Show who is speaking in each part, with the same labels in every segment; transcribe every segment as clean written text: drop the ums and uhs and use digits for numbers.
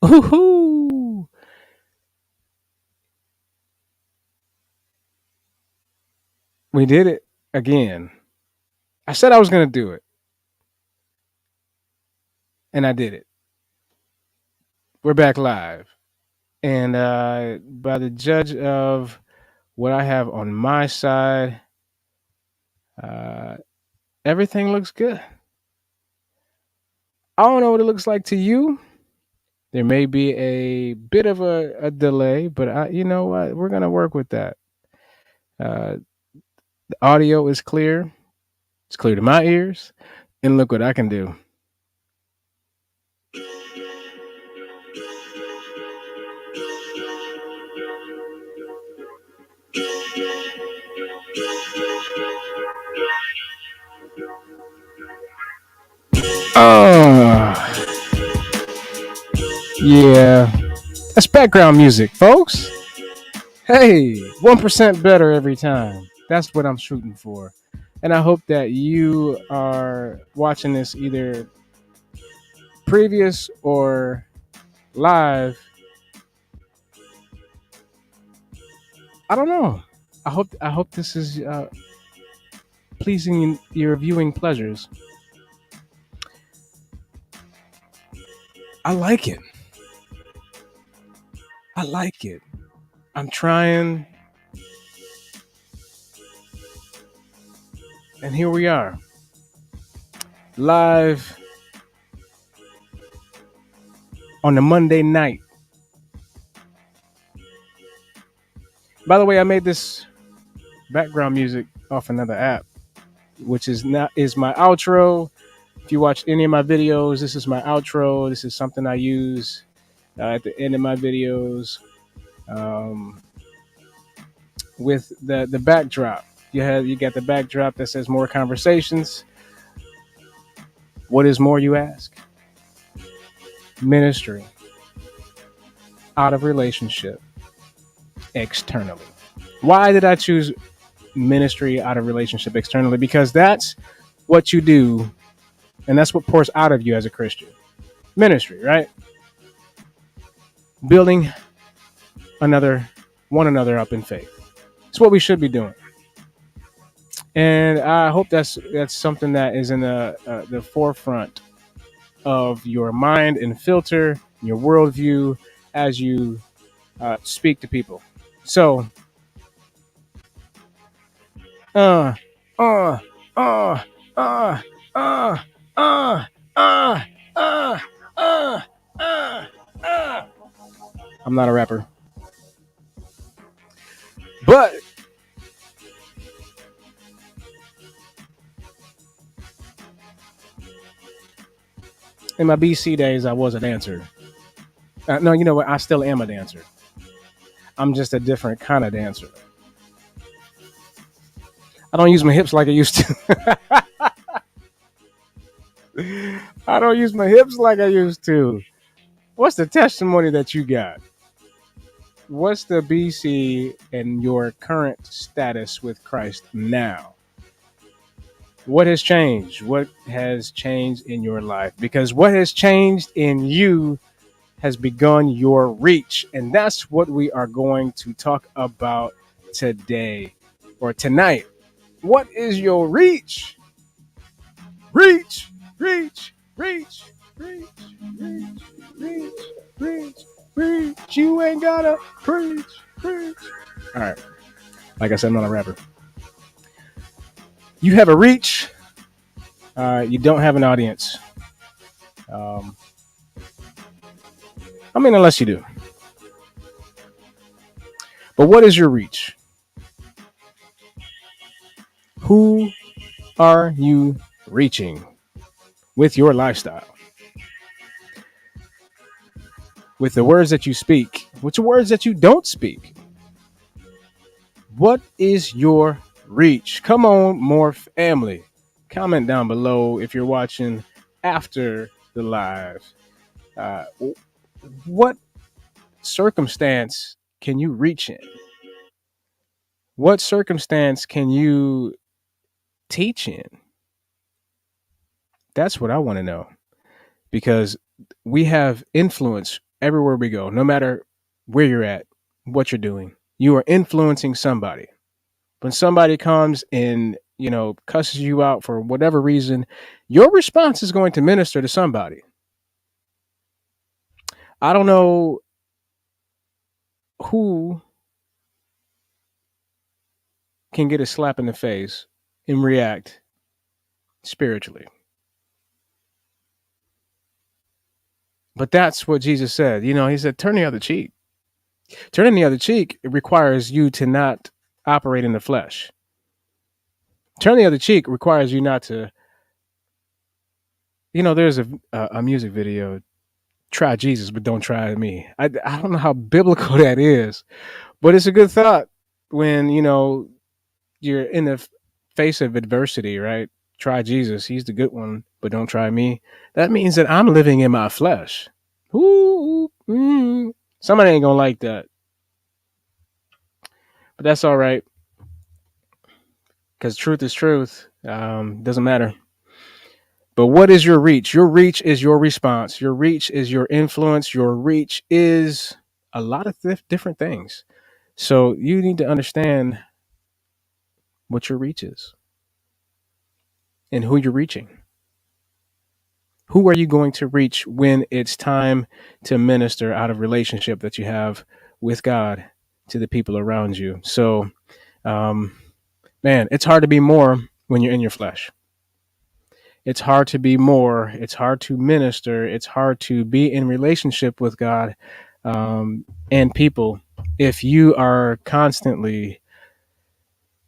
Speaker 1: Woohoo! We did it again. I said I was going to do it, and I did it. We're back live. And by the judge of what I have on my side, uh, everything looks good. I don't know what it looks like to you. There may be a bit of a delay, but you know what? We're going to work with that. The audio is clear. It's clear to my ears. And look what I can do. Oh, yeah. That's background music, folks. Hey, 1% better every time. That's what I'm shooting for. And I hope that you are watching this either previous or live. I don't know. I hope this is pleasing your viewing pleasures. I like it. I like it. I'm trying, and here we are, live on a Monday night. By the way, I made this background music off another app, which is my outro. If you watch any of my videos, this is my outro. This is something I use at the end of my videos, um, with the backdrop. You got the backdrop that says more conversations. What is more, you ask? Ministry out of relationship externally. Why did I choose ministry out of relationship externally? Because that's what you do, and that's what pours out of you as a Christian. Ministry, right? Building another one another up in faith. It's what we should be doing, and I hope that's something that is in the forefront of your mind and filter your worldview as you speak to people. So, uh, uh, uh, uh, uh, uh, uh, uh, uh, uh. I'm not a rapper, but in my BC days, I was a dancer. No, you know what? I still am a dancer. I'm just a different kind of dancer. I don't use my hips like I used to. I don't use my hips like I used to. What's the testimony that you got? What's the BC and your current status with Christ now? What has changed? What has changed in your life? Because what has changed in you has begun your reach. And that's what we are going to talk about today or tonight. What is your reach? Reach, reach, reach, reach, reach, reach, reach, reach. You ain't gotta preach, preach. All right. Like I said, I'm not a rapper. You have a reach. You don't have an audience. Um, I mean, unless you do. But what is your reach? Who are you reaching with your lifestyle? With the words that you speak, with the words that you don't speak. What is your reach? Come on, more family. Comment down below if you're watching after the live. Uh, what circumstance can you reach in? What circumstance can you teach in? That's what I want to know, because we have influence everywhere we go, no matter where you're at, what you're doing, you are influencing somebody. When somebody comes and, cusses you out for whatever reason, your response is going to minister to somebody. I don't know who can get a slap in the face and react spiritually. But that's what Jesus said. He said, turn the other cheek. Turning the other cheek requires you to not operate in the flesh. Turn the other cheek requires you not to, there's a music video, try Jesus, but don't try me. I don't know how biblical that is, but it's a good thought when, you're in the face of adversity, right? Try Jesus. He's the good one, but don't try me. That means that I'm living in my flesh. Ooh, somebody ain't gonna like that, but that's all right, because truth is truth. Doesn't matter. But what is your reach? Your reach is your response. Your reach is your influence. Your reach is a lot of different things. So you need to understand what your reach is and who you're reaching. Who are you going to reach when it's time to minister out of relationship that you have with God to the people around you? So, man, it's hard to be more when you're in your flesh. It's hard to be more. It's hard to minister. It's hard to be in relationship with God and people if you are constantly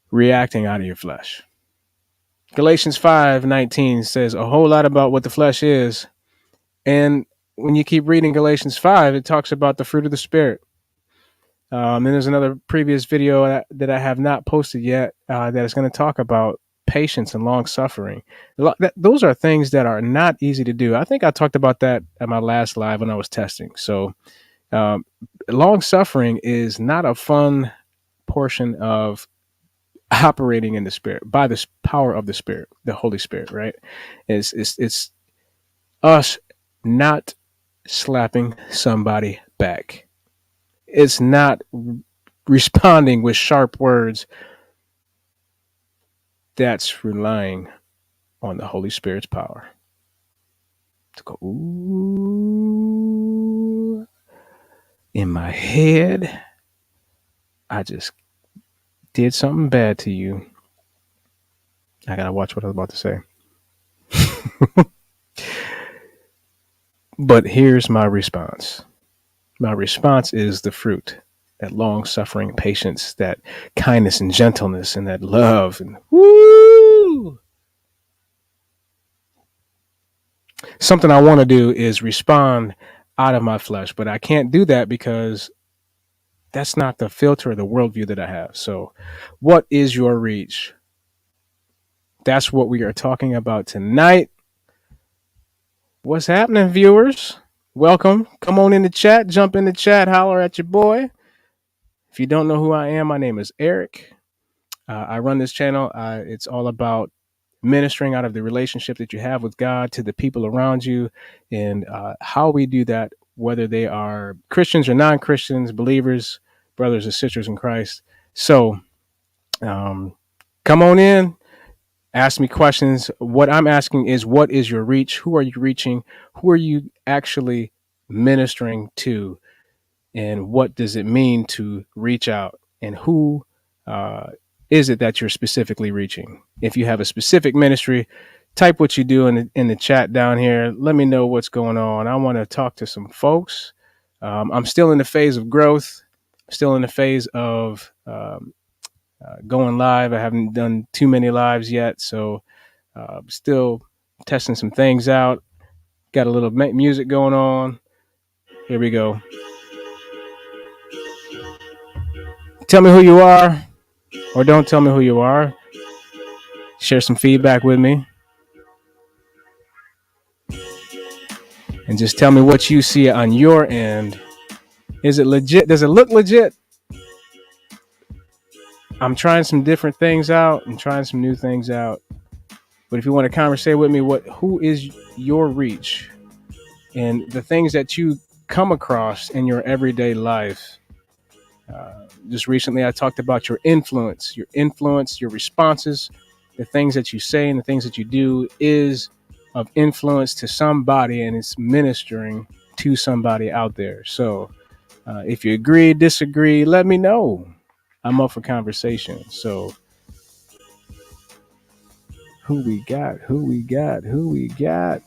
Speaker 1: reacting out of your flesh. Galatians 5:19 says a whole lot about what the flesh is. And when you keep reading Galatians 5, it talks about the fruit of the Spirit. And there's another previous video that I have not posted yet that is going to talk about patience and long suffering. Those are things that are not easy to do. I think I talked about that at my last live when I was testing. So long suffering is not a fun portion of operating in the Spirit by the power of the Spirit, the Holy Spirit, right? It's us not slapping somebody back. It's not responding with sharp words. That's relying on the Holy Spirit's power to go, ooh, in my head, I just did something bad to you. I gotta watch what I was about to say. But here's my response. My response is the fruit, that long suffering, patience, that kindness and gentleness, and that love, and woo. Something I want to do is respond out of my flesh, but I can't do that because that's not the filter or the worldview that I have. So, what is your reach? That's what we are talking about tonight. What's happening, viewers? Welcome. Come on in the chat. Jump in the chat. Holler at your boy. If you don't know who I am, my name is Eric. I run this channel. It's all about ministering out of the relationship that you have with God to the people around you, and how we do that, whether they are Christians or non-Christians, believers, brothers and sisters in Christ. So come on in. Ask me questions. What I'm asking is, what is your reach? Who are you reaching? Who are you actually ministering to? And what does it mean to reach out? And who is it that you're specifically reaching? If you have a specific ministry, type what you do in the chat down here. Let me know what's going on. I want to talk to some folks. I'm still in the phase of growth. Still in the phase of going live. I haven't done too many lives yet, so still testing some things out. Got a little music going on. Here we go. Tell me who you are, or don't tell me who you are. Share some feedback with me. And just tell me what you see on your end. Is it legit? Does it look legit? I'm trying some different things out. I'm trying some new things out. But if you want to conversate with me, who is your reach? And the things that you come across in your everyday life. Just recently, I talked about your responses, the things that you say and the things that you do is of influence to somebody, and it's ministering to somebody out there. So, if you agree, disagree, let me know. I'm up for conversation. So, who we got? Who we got? Who we got?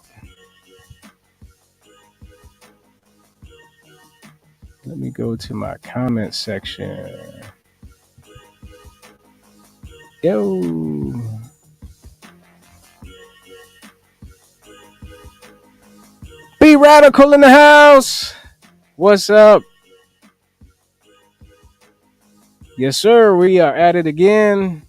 Speaker 1: Let me go to my comment section. Yo. Be radical in the house. What's up? Yes, sir. We are at it again.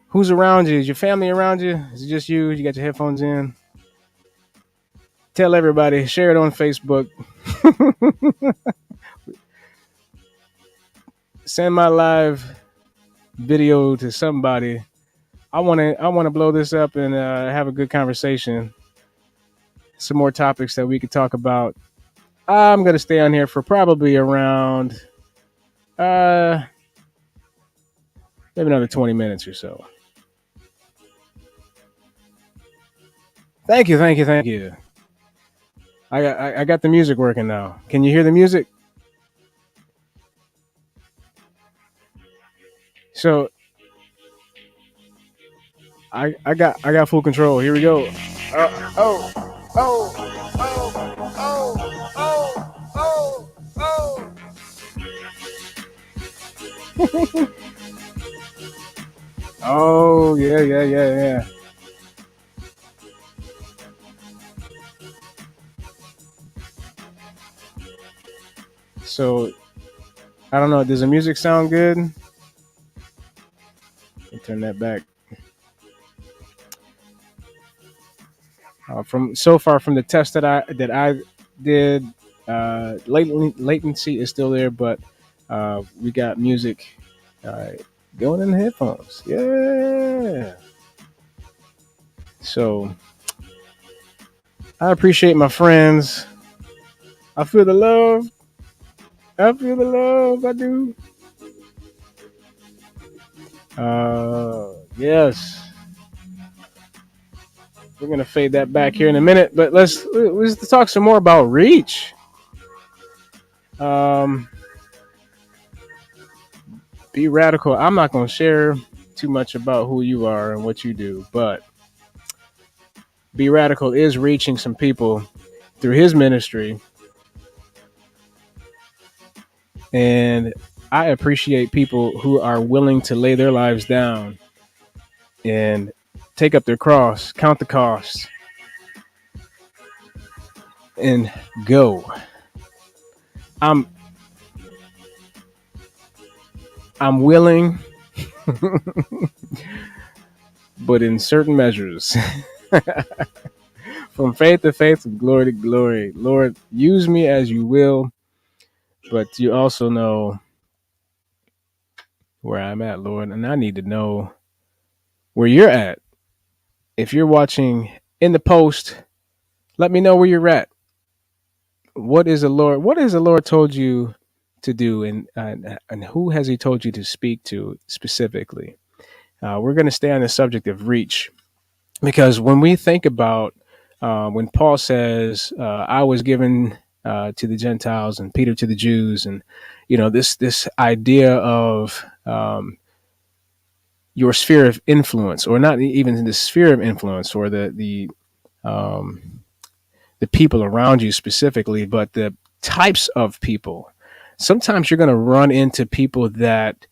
Speaker 1: Who's around you? Is your family around you? Is it just you? You got your headphones in? Tell everybody. Share it on Facebook. Send my live video to somebody. I want to blow this up and have a good conversation. Some more topics that we could talk about. I'm gonna stay on here for probably around uh maybe another 20 minutes or so. Thank you, thank you, thank you. I got the music working now. Can you hear the music? So I got full control. Here we go. Oh oh oh oh oh oh oh. Oh yeah yeah yeah yeah. So I don't know. Does the music sound good? Let me turn that back. From so far from the test that I did, latency is still there, but we got music uh, going in the headphones. Yeah. So I appreciate my friends. I feel the love. I feel the love. I do. Yes. We're gonna fade that back here in a minute, but let's talk some more about reach. Um, be radical. I'm not gonna share too much about who you are and what you do, but be radical is reaching some people through his ministry, and I appreciate people who are willing to lay their lives down and take up their cross, count the cost, and go. I'm I'm willing, but in certain measures. From faith to faith, from glory to glory. Lord, use me as you will, but you also know where I'm at, Lord, and I need to know where you're at. If you're watching in the post, let me know where you're at. What is the Lord? What has the Lord told you to do, and who has He told you to speak to specifically? We're going to stay on the subject of reach because when we think about when Paul says, "I was given to the Gentiles and Peter to the Jews," and this idea of your sphere of influence, or not even in the sphere of influence, or um, the people around you specifically, but the types of people. Sometimes you're going to run into people that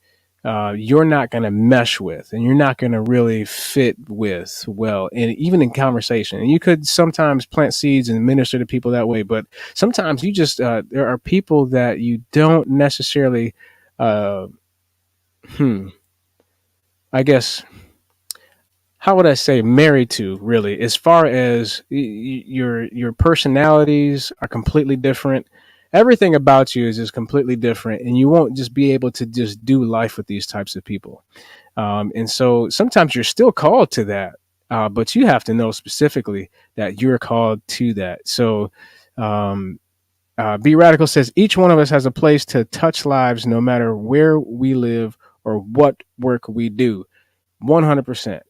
Speaker 1: you're not going to mesh with, and you're not going to really fit with well, and even in conversation. And you could sometimes plant seeds and minister to people that way, but sometimes you just there are people that you don't necessarily. Uh, hmm, I guess how would I say married to really, as far as your personalities are completely different. Everything about you is just completely different, and you won't just be able to just do life with these types of people. And so sometimes you're still called to that. but you have to know specifically that you're called to that. So, um, B Radical says each one of us has a place to touch lives, no matter where we live or what work we do. 100%.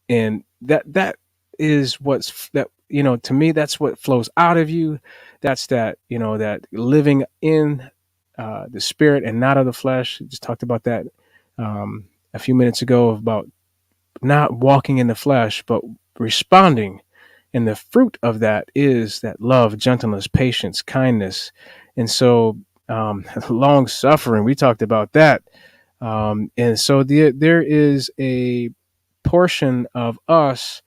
Speaker 1: And that is what's that, to me, that's what flows out of you. That's that, that living in the spirit and not of the flesh. Just talked about that um, a few minutes ago, about not walking in the flesh, but responding. And the fruit of that is that love, gentleness, patience, kindness. And so, long suffering, we talked about that. And so there is a portion of us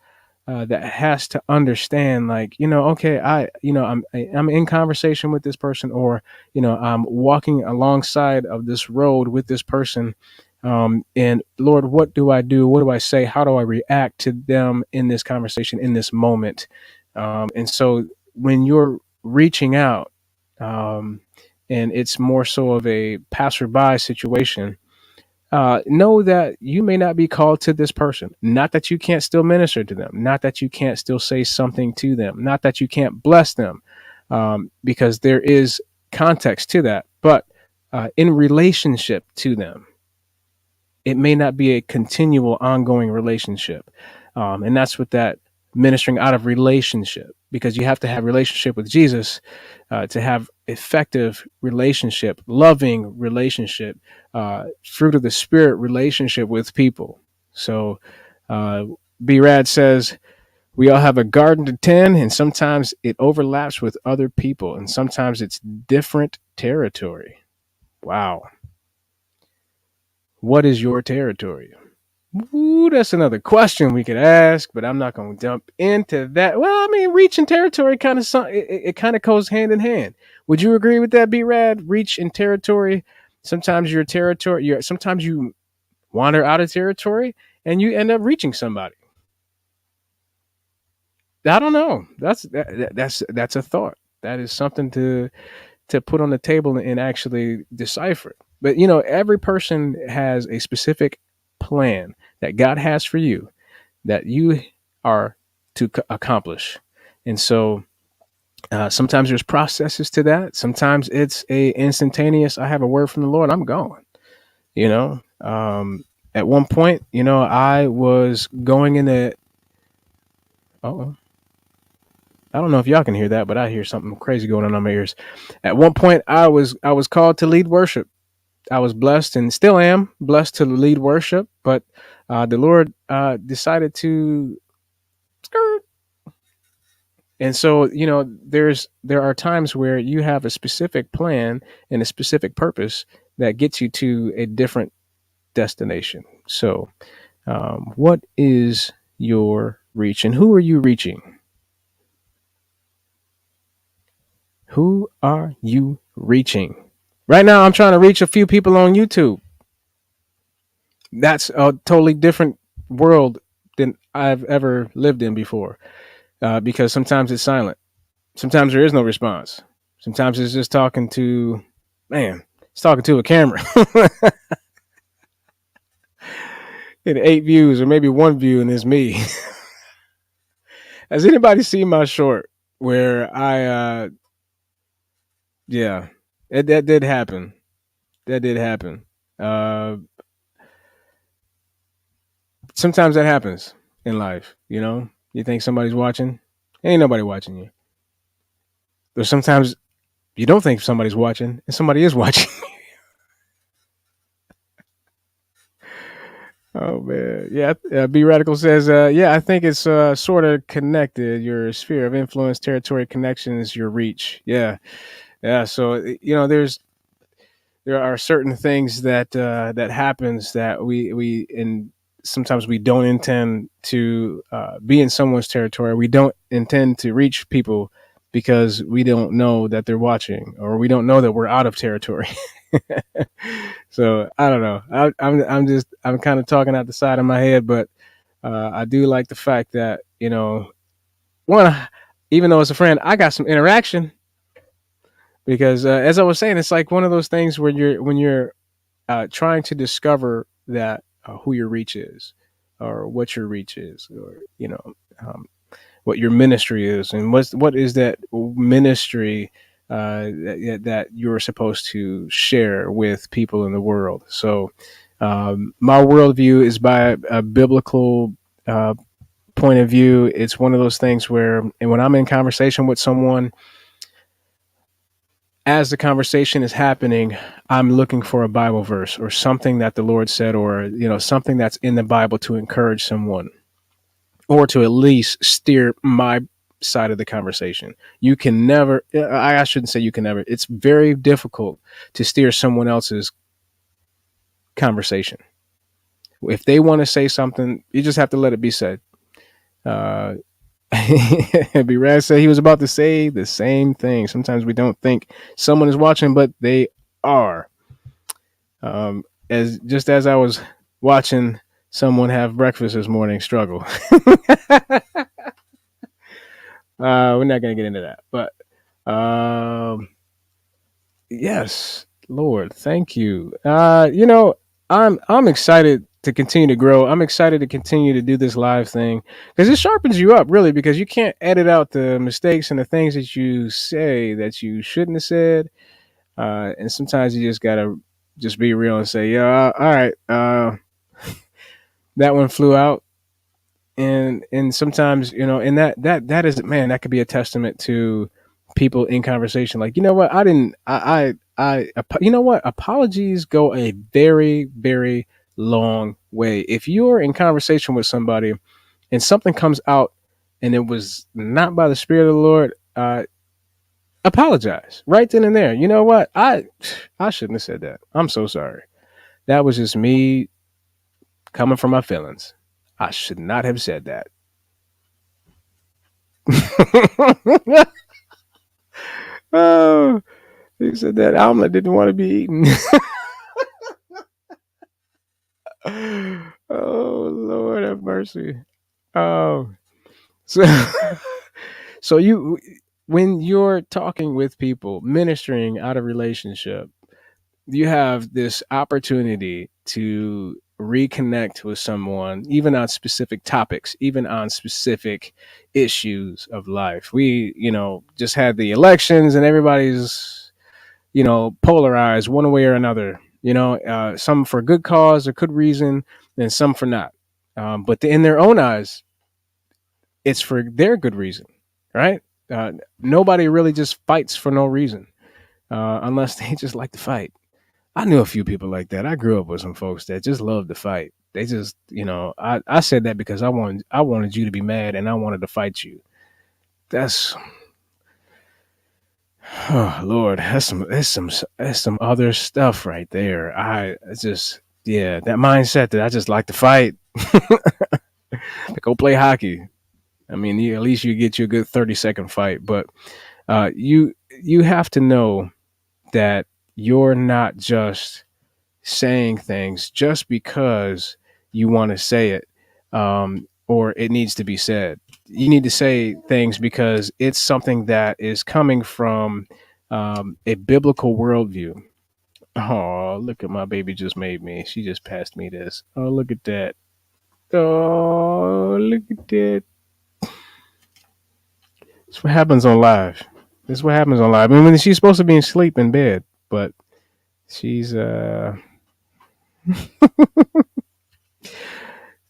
Speaker 1: that has to understand, like, okay, I'm in conversation with this person, or I'm walking alongside of this road with this person, and Lord, what do I do? What do I say? How do I react to them in this conversation, in this moment? And so when you're reaching out, um, and it's more so of a passerby situation, know that you may not be called to this person. Not that you can't still minister to them, not that you can't still say something to them, not that you can't bless them, because there is context to that. But in relationship to them, it may not be a continual, ongoing relationship. And that's what that ministering out of relationship, because you have to have relationship with Jesus to have effective relationship, loving relationship, fruit of the spirit relationship with people. So B Rad says we all have a garden to tend, and sometimes it overlaps with other people, and sometimes it's different territory. Wow. What is your territory? Ooh, that's another question we could ask, but I'm not going to jump into that. Well, I mean, reach and territory kind of it kind of goes hand in hand. Would you agree with that, B Rad? Reach and territory. Sometimes your territory, sometimes you wander out of territory and you end up reaching somebody. I don't know. That's a thought. That is something to put on the table and actually decipher. But every person has a specific plan that God has for you, that you are to accomplish. And so sometimes there's processes to that. Sometimes it's a instantaneous, I have a word from the Lord, I'm going. You know, at one point, I was going in the. Oh, I don't know if y'all can hear that, but I hear something crazy going on in my ears. At one point, I was called to lead worship. I was blessed and still am blessed to lead worship, but the Lord decided to skirt. And so, there are times where you have a specific plan and a specific purpose that gets you to a different destination. So, what is your reach, and who are you reaching? Who are you reaching? Right now, I'm trying to reach a few people on YouTube. That's a totally different world than I've ever lived in before, because sometimes it's silent. Sometimes there is no response. Sometimes it's just talking to, man, it's talking to a camera. And 8 views, or maybe 1 view, and it's me. Has anybody seen my short where yeah, that did happen. That did happen. Uh, Sometimes that happens in life. You think somebody's watching, ain't nobody watching you. Or sometimes you don't think somebody's watching, and somebody is watching. Oh man, yeah. B Radical says, yeah, I think it's sort of connected. Your sphere of influence, territory, connections, your reach. Yeah, yeah. So there are certain things that happens that we and sometimes we don't intend to be in someone's territory. We don't intend to reach people because we don't know that they're watching, or we don't know that we're out of territory. So I don't know. I'm kind of talking out the side of my head, but I do like the fact that one, even though it's a friend, I got some interaction, because as I was saying, it's like one of those things where when you're trying to discover that who your reach is. or what your reach is, or um, what your ministry is, and what is that ministry that you're supposed to share with people in the world. So, my worldview is by a biblical uh, point of view. It's one of those things where, and when I'm in conversation with someone, as the conversation is happening, I'm looking for a Bible verse or something that the Lord said, or something that's in the Bible to encourage someone, or to at least steer my side of the conversation. You can never, I shouldn't say you can never, it's very difficult to steer someone else's conversation. If they want to say something, you just have to let it be said. Uh, B-Raz said he was about to say the same thing. Sometimes we don't think someone is watching, but they are. As I was watching someone have breakfast this morning struggle. We're not going to get into that, but yes, Lord, thank you. I'm excited to continue to grow. I'm excited to continue to do this live thing because it sharpens you up, really, because you can't edit out the mistakes and the things that you say that you shouldn't have said. And sometimes you just gotta just be real and say, yeah, all right, that one flew out. And sometimes, and that is, man, that could be a testament to people in conversation. Like, you know what, I didn't you know what, apologies go a very, very long way. If you're in conversation with somebody and something comes out and it was not by the Spirit of the Lord, apologize right then and there. You know what, I shouldn't have said that. I'm so sorry. That was just me coming from my feelings. I should not have said that. Oh, he said that omelet didn't want to be eaten. Oh, Lord have mercy. Oh, so so you, when you're talking with people, ministering out of relationship, you have this opportunity to reconnect with someone, even on specific topics, even on specific issues of life. We, just had the elections, and everybody's, polarized one way or another. Some for good cause or good reason, and some for not. But in their own eyes, it's for their good reason, right? Nobody really just fights for no reason, unless they just like to fight. I knew a few people like that. I grew up with some folks that just loved to fight. They just, I said that because I wanted you to be mad, and I wanted to fight you. That's, oh Lord, that's some other stuff right there. It's just, yeah, that mindset that I just like to fight. Go play hockey. I mean, at least you get you a good 30-second fight, but you have to know that you're not just saying things just because you want to say it, or it needs to be said. You need to say things because it's something that is coming from a biblical worldview. Oh, look at my baby just made me. She just passed me this. Oh, look at that. Oh, look at that. That's what happens on live. This is what happens on live. I mean, she's supposed to be asleep in bed, but she's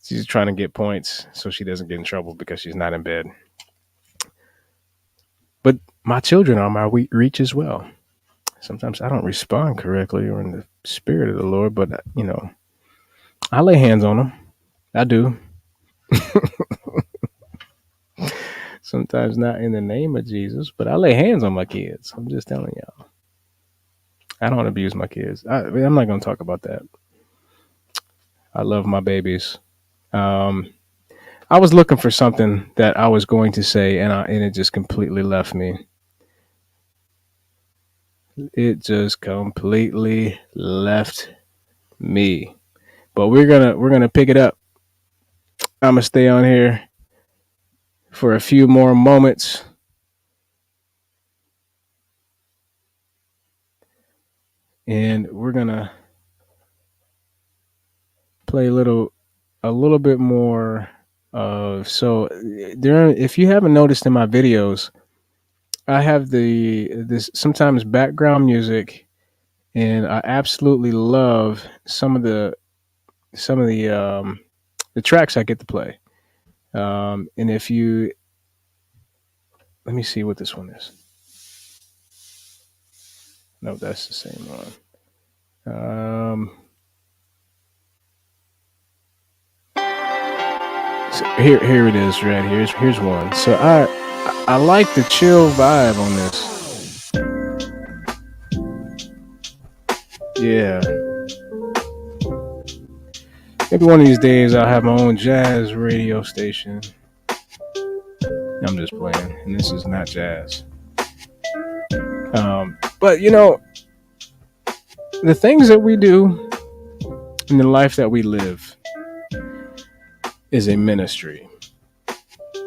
Speaker 1: she's trying to get points so she doesn't get in trouble because she's not in bed. But my children are my reach as well. Sometimes I don't respond correctly or in the spirit of the Lord, but I lay hands on them. I do. Sometimes not in the name of Jesus, but I lay hands on my kids. I'm just telling y'all. I don't abuse my kids. I'm not going to talk about that. I love my babies. Um, I was looking for something that I was going to say, and it just completely left me. It just completely left me. But we're gonna pick it up. I'm gonna stay on here for a few more moments, and we're gonna play a little a little bit more of so there. If you haven't noticed in my videos, I have this sometimes background music, and I absolutely love some of the tracks I get to play. And if you let me see what this one is. No, that's the same one. So here it is right here. Here's one. So I like the chill vibe on this. Yeah. Maybe one of these days I'll have my own jazz radio station. I'm just playing, and this is not jazz. But the things that we do in the life that we live is a ministry,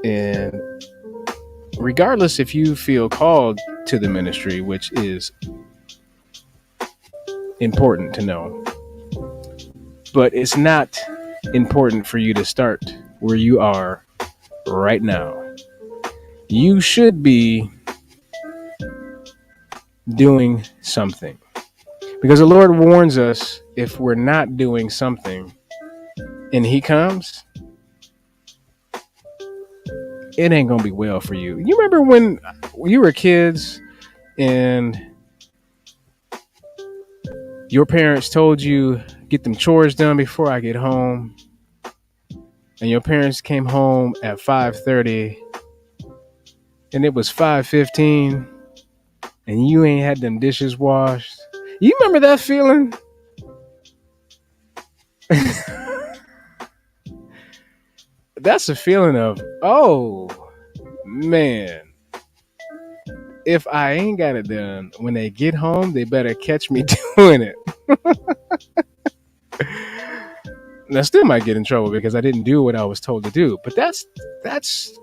Speaker 1: and regardless if you feel called to the ministry, which is important to know, but it's not important for you to start where you are right now. You should be doing something because the Lord warns us if we're not doing something and He comes, it ain't gonna be well for you. You remember when you were kids and your parents told you get them chores done before I get home, and your parents came home at 5:30 and it was 5:15 and you ain't had them dishes washed. You remember that feeling? That's a feeling of, oh man, if I ain't got it done when they get home, they better catch me doing it. And I still might get in trouble because I didn't do what I was told to do. But that's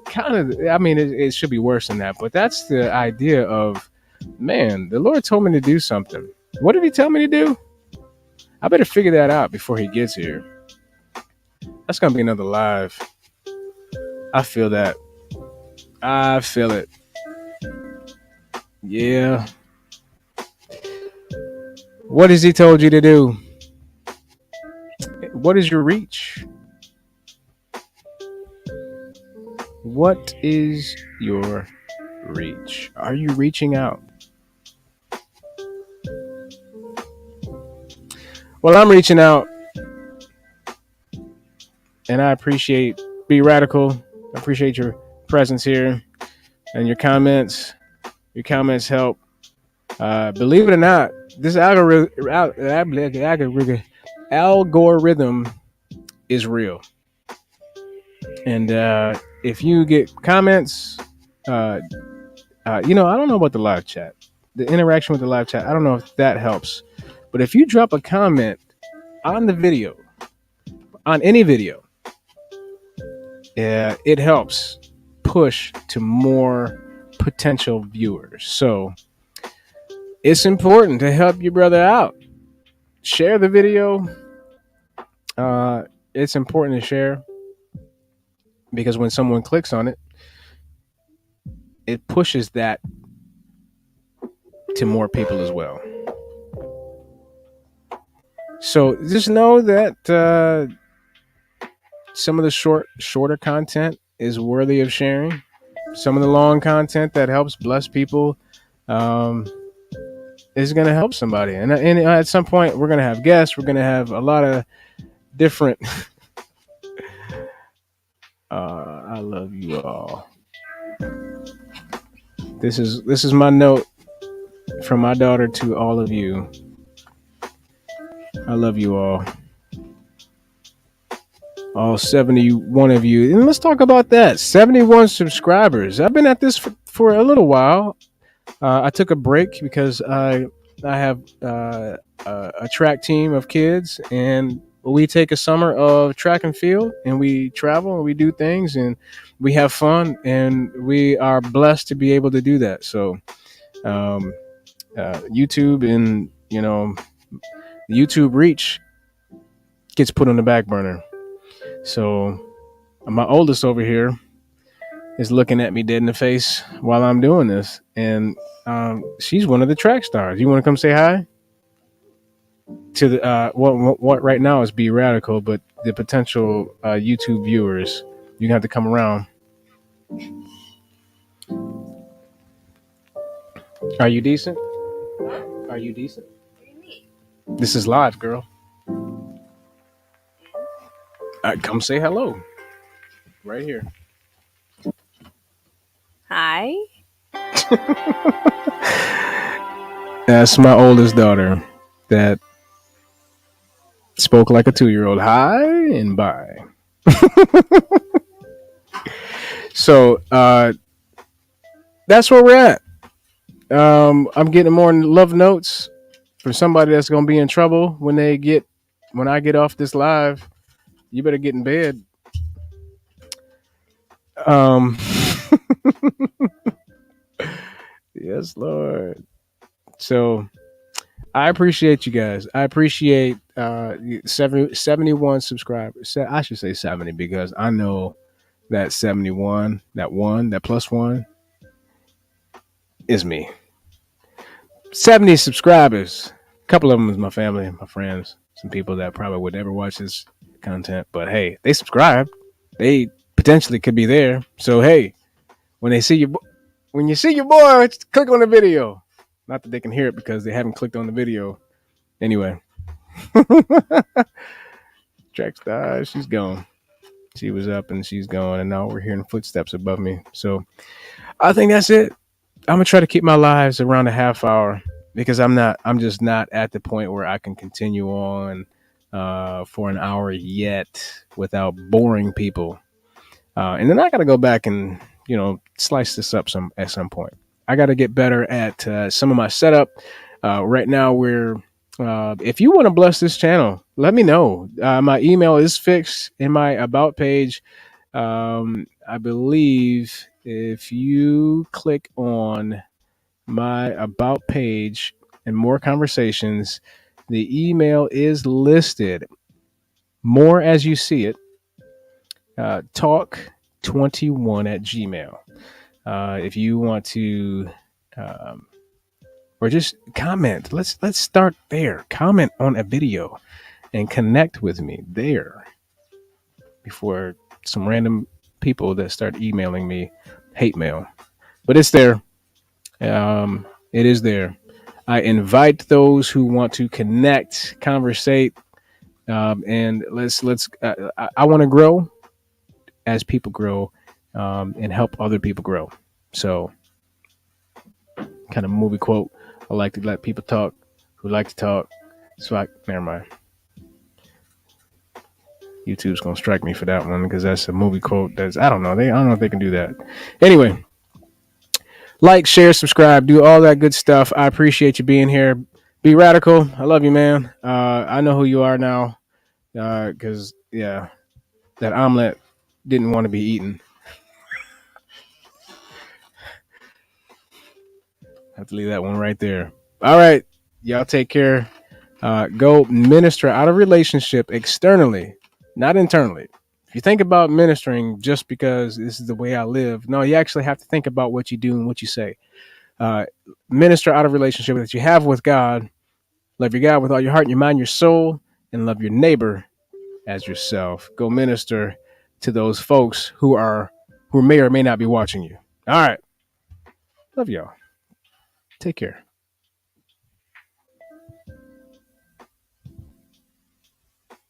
Speaker 1: kind of, I mean, it should be worse than that. But that's the idea of, man, the Lord told me to do something. What did He tell me to do? I better figure that out before He gets here. That's gonna be another live. I feel that. I feel it. Yeah. What has He told you to do? What is your reach? What is your reach? Are you reaching out? Well, I'm reaching out, and I appreciate Be Radical. I appreciate your presence here and your comments. Your comments help. Believe it or not, this algorithm is real. And if you get comments, I don't know about the live chat, the interaction with the live chat. I don't know if that helps, but if you drop a comment on the video, on any video, it helps push to more potential viewers. So it's important to help your brother out. Share the video. It's important to share because when someone clicks on it, it pushes that to more people as well. So just know that some of the shorter content is worthy of sharing. Some of the long content that helps bless people is going to help somebody. And at some point, we're going to have guests. We're going to have a lot of different. I love you all. This is my note from my daughter to all of you. I love you all 71 of you. And let's talk about that. 71 subscribers. I've been at this for a little while. I took a break because I have a track team of kids, and we take a summer of track and field, and we travel and we do things and we have fun, and we are blessed to be able to do that. So YouTube and YouTube reach gets put on the back burner. So my oldest over here is looking at me dead in the face while I'm doing this, and she's one of the track stars. You want to come say hi to the what right now is Be Radical, but the potential YouTube viewers, you have to come around. Are you decent? Are you decent? This is live, girl. Come say hello. Right here.
Speaker 2: Hi.
Speaker 1: That's my oldest daughter that spoke like a 2-year-old. Hi and bye. So that's where we're at. I'm getting more love notes for somebody that's gonna be in trouble when I get off this live. You better get in bed. Um, yes, Lord. So I appreciate you guys. I appreciate 71 subscribers. I should say 70 because I know that 71, that plus one is me. 70 subscribers. A couple of them is my family, my friends, some people that probably would never watch this content. But hey, they subscribed. They potentially could be there. So hey, when you see your boy, click on the video. Not that they can hear it because they haven't clicked on the video. Anyway, Trackstar, she's gone. She was up and she's gone, and now we're hearing footsteps above me. So I think that's it. I'm gonna try to keep my lives around a half hour because I'm just not at the point where I can continue on for an hour yet without boring people. And then I got to go back and slice this up at some point. I got to get better at some of my setup. Right now, if you want to bless this channel, let me know. My email is fixed in my about page. I believe if you click on my about page and more conversations, the email is listed. More as you see it. Talk21 at Gmail. If you want to, um, or just comment. Let's start there. Comment on a video and connect with me there before some random people that start emailing me hate mail. But it's there. It is there. I invite those who want to connect, conversate, and let's. I want to grow as people grow, and help other people grow. So, kind of movie quote. I like to let people talk who like to talk. So never mind. YouTube's gonna strike me for that one because that's a movie quote. I don't know. I don't know if they can do that. Anyway, like, share, subscribe, do all that good stuff. I appreciate you being here. Be radical. I love you, man. I know who you are now because that omelet didn't want to be eaten. I have to leave that one right there. All right, y'all take care. Go minister out of relationship externally, not internally. If you think about ministering just because this is the way I live, no, you actually have to think about what you do and what you say. Uh, Minister out of relationship that you have with God. Love your God with all your heart, your mind, your soul, and love your neighbor as yourself. Go minister to those folks who may or may not be watching you. All right. Love y'all. Take care.